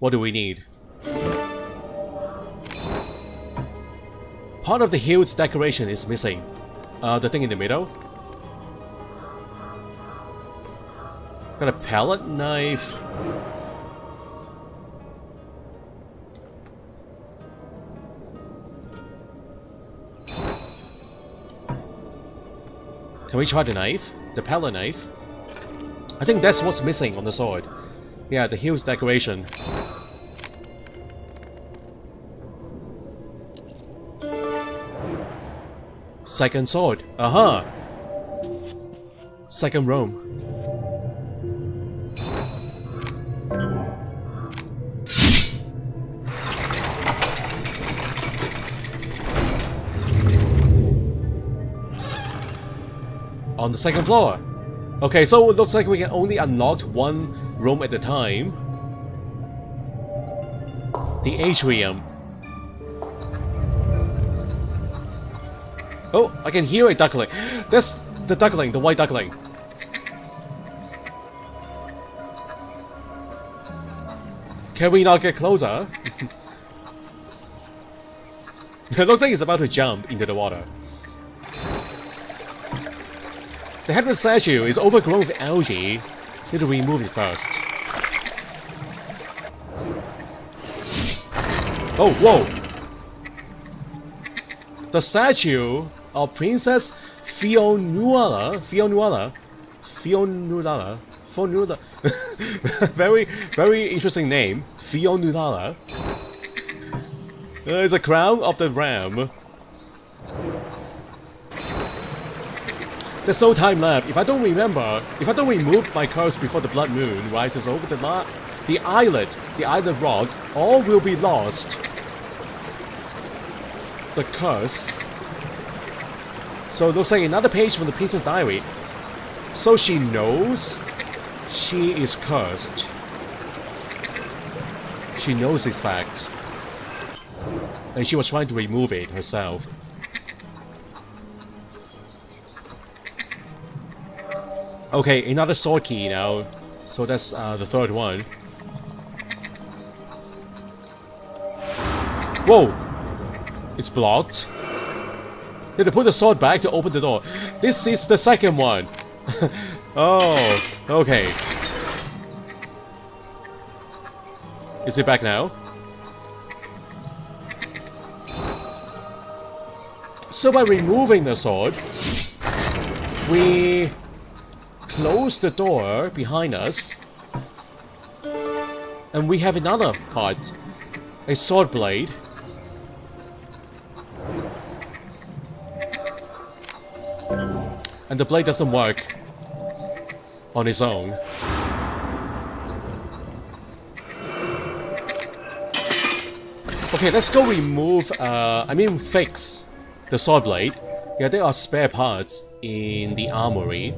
What do we need? Part of the hill's decoration is missing. The thing in the middle. Got a palette knife. Can we try the knife? The palette knife? I think that's what's missing on the sword. Yeah, the hill's decoration. Second sword. Aha! Second room. On the second floor. Okay, so it looks like we can only unlock one room at a time. The atrium. Oh, I can hear a duckling. That's the duckling, the white duckling. Can we not get closer? It looks like it's about to jump into the water. The head of the statue is overgrown with algae. Need to remove it first. Oh, whoa! The statue of Princess Fionnuala. Very, very interesting name. Fionnuala. It's a crown of the ram. There's no time left. If I don't remove my curse before the blood moon rises over the islet rock, all will be lost. The curse. So it looks like another page from the Princess Diary. So she knows she is cursed. She knows this fact. And she was trying to remove it herself. Okay, another sword key now. So that's the third one. Whoa! It's blocked. Need to put the sword back to open the door. This is the second one. Oh, okay. Is it back now? So by removing the sword, we close the door behind us, and we have another part, a sword blade. And the blade doesn't work on its own. Okay, let's go remove, fix the sword blade. Yeah, there are spare parts in the armory.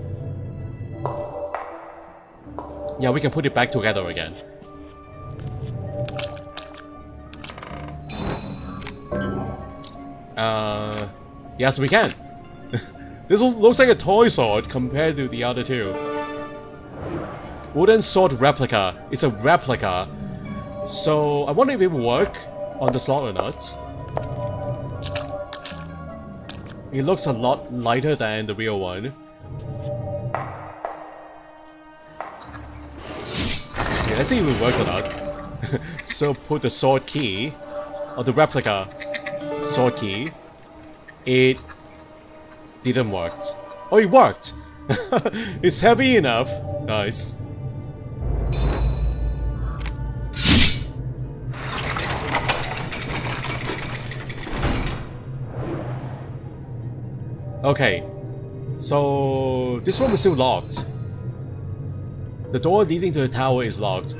Yeah, we can put it back together again. Yes, we can. This looks like a toy sword compared to the other two. Wooden sword replica. It's a replica. So, I wonder if it will work on the slot or not. It looks a lot lighter than the real one. Okay, let's see if it works or not. So, put the sword key, or the replica sword key. It didn't work. Oh, it worked! It's heavy enough. Nice. Okay. So, this room is still locked. The door leading to the tower is locked.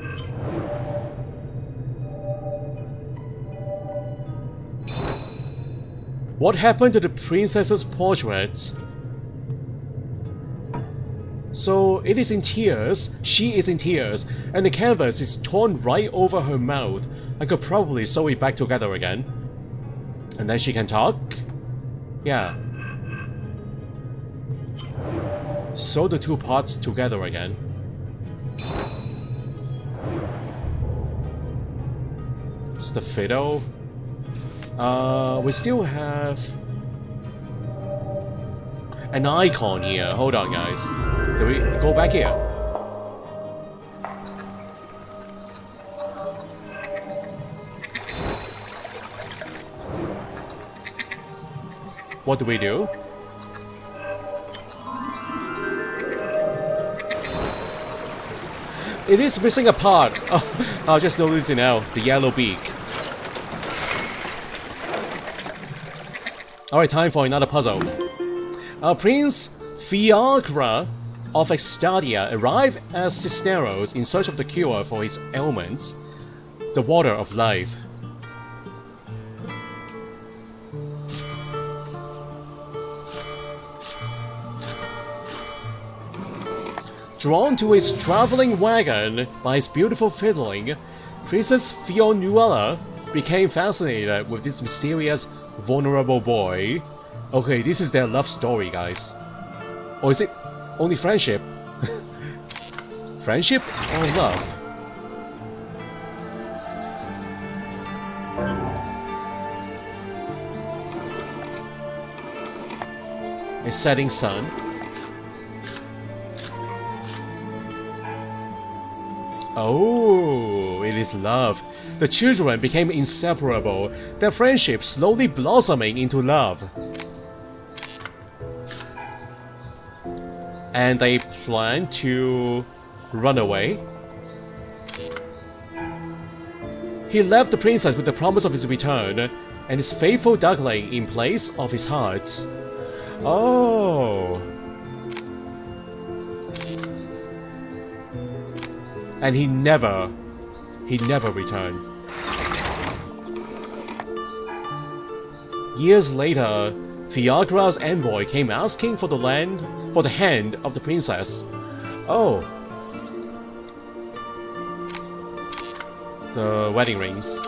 What happened to the princess's portrait? So, it is in tears, she is in tears, and the canvas is torn right over her mouth. I could probably sew it back together again. And then she can talk? Yeah. Sew the two parts together again. It's the fiddle. We still have an icon here. Hold on, guys. Can we go back here? What do we do? It is missing a part. Oh, I'll just notice it now. The yellow beak. Alright, time for another puzzle. Prince Fiagra of Estadia arrived at Cisneros in search of the cure for his ailments, the water of life. Drawn to his traveling wagon by his beautiful fiddling, Princess Fionuala became fascinated with this mysterious, vulnerable boy. Okay, this is their love story, guys. Or is it only friendship? Friendship or love? A setting sun. Oh, it is love. The children became inseparable, their friendship slowly blossoming into love. And they plan to run away. He left the princess with the promise of his return, and his faithful duckling in place of his heart. Oh. And he never returned. Years later, Fiagra's envoy came asking for the hand of the princess. Oh. The wedding rings.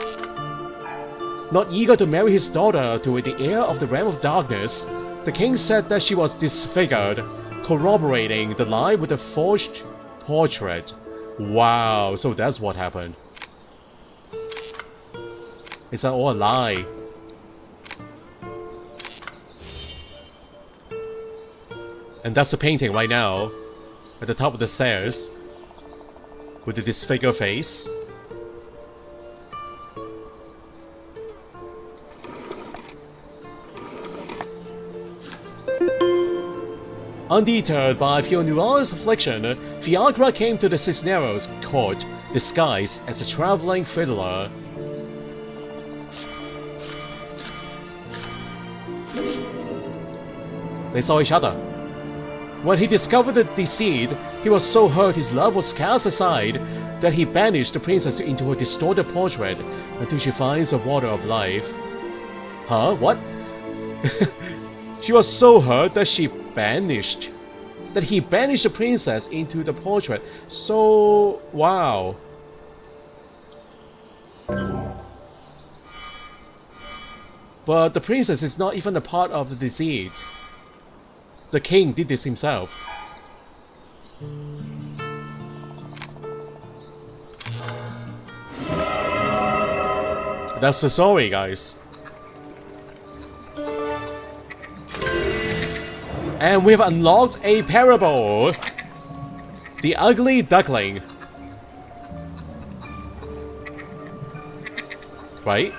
Not eager to marry his daughter to the heir of the realm of darkness, the king said that she was disfigured, corroborating the lie with a forged portrait. Wow, so that's what happened. Is that all a lie? And that's the painting right now, at the top of the stairs, with the disfigured face. Undeterred by Fionuala's affliction, Fiagra came to the Cisneros court, disguised as a traveling fiddler. They saw each other. When he discovered the deceit, he was so hurt his love was cast aside that he banished the princess into a distorted portrait until she finds the water of life. Huh? What? She was so hurt that he banished the princess into the portrait. So, wow. But the princess is not even a part of the deceit. The king did this himself. That's the story, guys. And we've unlocked a parable. The ugly duckling. Right?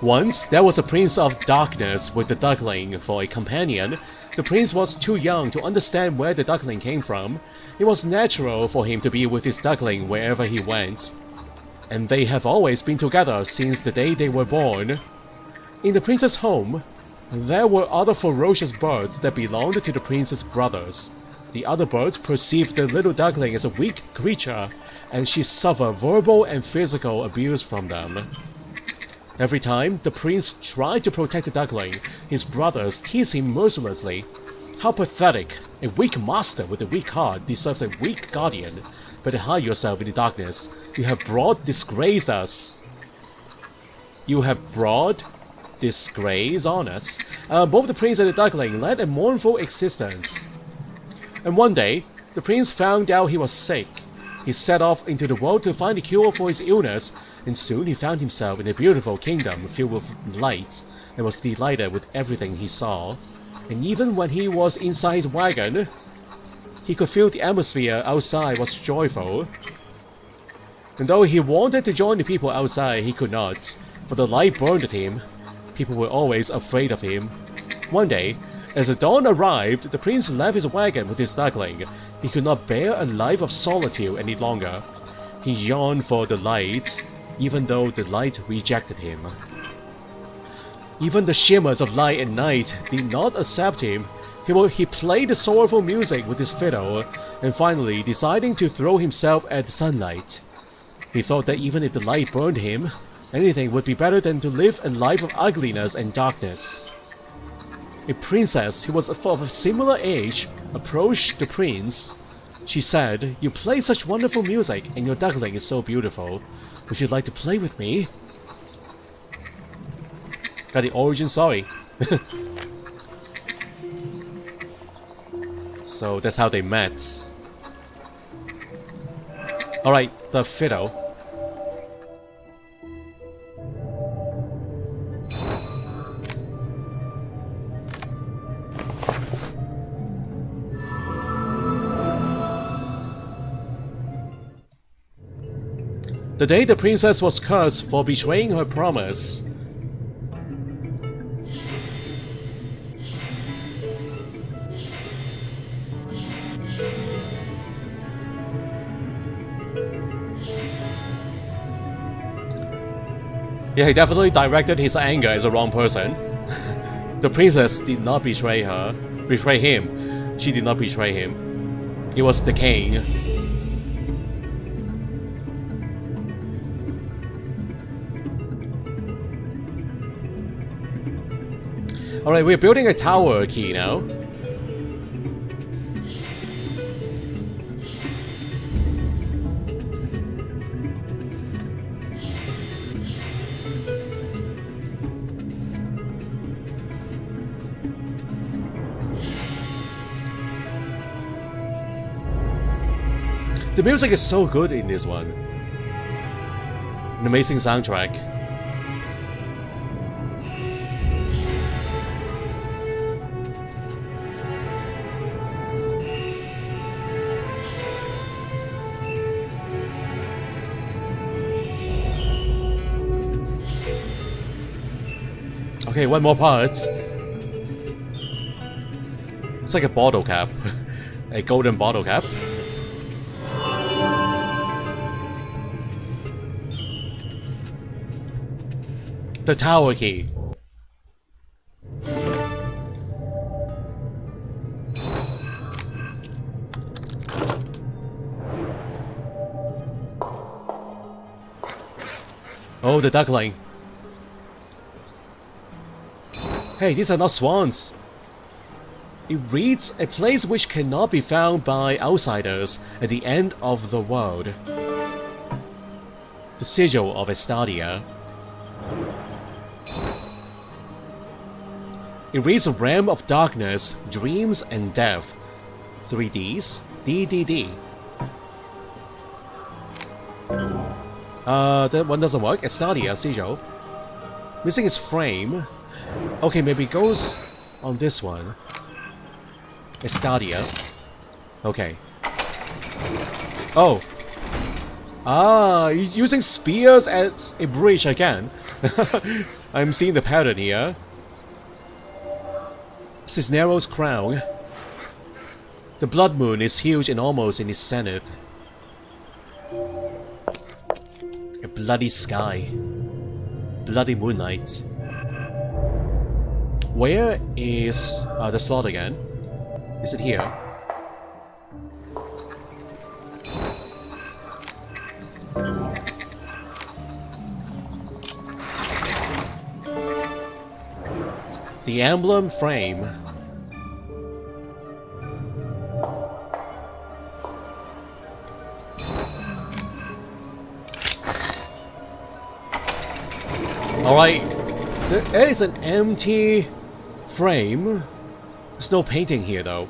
Once, there was a prince of darkness with the duckling for a companion. The prince was too young to understand where the duckling came from. It was natural for him to be with his duckling wherever he went. And they have always been together since the day they were born. In the prince's home, there were other ferocious birds that belonged to the prince's brothers. The other birds perceived the little duckling as a weak creature, and she suffered verbal and physical abuse from them. Every time the prince tried to protect the duckling, his brothers teased him mercilessly. How pathetic! A weak master with a weak heart deserves a weak guardian. Better hide yourself in the darkness. You have brought disgrace us. You have brought disgrace on us. Both the prince and the duckling led a mournful existence. And one day, the prince found out he was sick. He set off into the world to find a cure for his illness, and soon he found himself in a beautiful kingdom filled with light, and was delighted with everything he saw. And even when he was inside his wagon, he could feel the atmosphere outside was joyful. And though he wanted to join the people outside, he could not, for the light burned at him. People were always afraid of him. One day, as the dawn arrived, the prince left his wagon with his duckling. He could not bear a life of solitude any longer. He yearned for the light, even though the light rejected him. Even the shimmers of light and night did not accept him. He played the sorrowful music with his fiddle, and finally deciding to throw himself at the sunlight. He thought that even if the light burned him, anything would be better than to live a life of ugliness and darkness. A princess who was of a similar age approached the prince. She said, "You play such wonderful music, and your duckling is so beautiful. Would you like to play with me?" Got the origin story. So that's how they met. Alright, the fiddle. The day the princess was cursed for betraying her promise. Yeah, he definitely directed his anger as the wrong person. The princess did not betray him. She did not betray him. It was the king. Alright, we're building a tower key now. The music is so good in this one. An amazing soundtrack. Okay, one more part. It's like a bottle cap. A golden bottle cap. The tower key. Oh, the duckling. Hey, these are not swans. It reads, "A place which cannot be found by outsiders at the end of the world." The sigil of Estadia. It reads, "A realm of darkness, dreams, and death." 3 Ds. DDD. That one doesn't work. Estadia, sigil. Missing its frame. Okay, maybe it goes on this one. Estadia. Okay. Oh. Ah, using spears as a bridge again. I'm seeing the pattern here. Cisneros crown. The blood moon is huge and almost in its zenith. A bloody sky. Bloody moonlight. Where is the slot again? Is it here? The emblem frame. Alright, there is an empty frame. There's no painting here though.